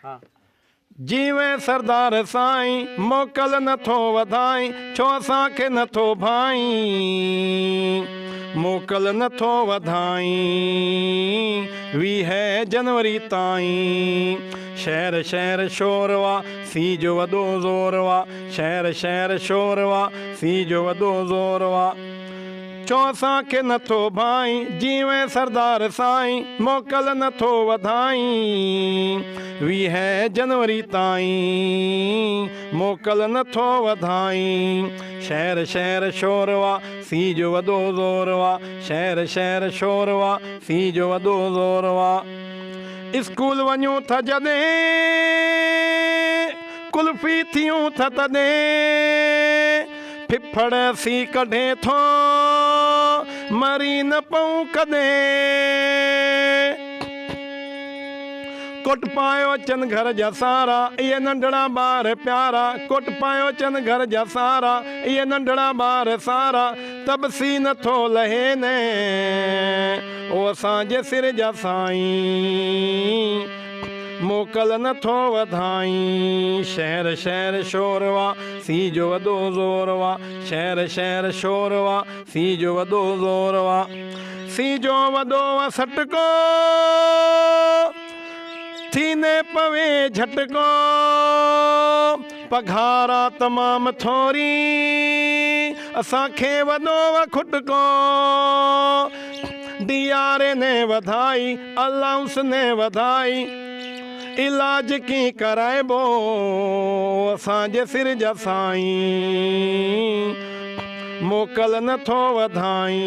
जीवे सरदार साईं मोकल नथो वधाई छो असांखे नथो भाई मोकल नथो वधाई 20 जनवरी ताईं शहर शहर शोरवा सी जो वॾो ज़ोरवा शहर शहर शोरवा सी जो वॾो ज़ोरवा छो असांखे नथो भाई जीवे सरदार साईं मोकल नथो वधाई 20 जनवरी ताईं मोकल नथो वधाई शहर शहर शोरवा सी जो वॾो ज़ोरवा शहर शहर शोरवा सी जो वॾो ज़ोरवा स्कूल वञूं था जॾहिं कुल्फी थियूं था तॾहिं फिफड़ सी कढे थो मरी न पऊं कॾहिं कोट पायो अचनि घर जा सारा इहे नंढड़ा ॿार प्यारा कोट पायो अचनि घर जा सारा इहे नंढड़ा ॿार सारा तब सी नथो लहे न ओ असांजे सिर जा साईं मोकल नथो वधाई शहर शहर शोरवा सी जो वॾो ज़ोरवा शहर शहर शोरवा सी जो वॾो ज़ोरवा सी जो वॾो सटको थीने पवे झटको पघारा तमामु थोरी असांखे वॾो खुटको DRA ने वधाई अलाउंस ने वधाई इलाज की कराइबो असांजे सिर जा साईं मोकल नथो वधाई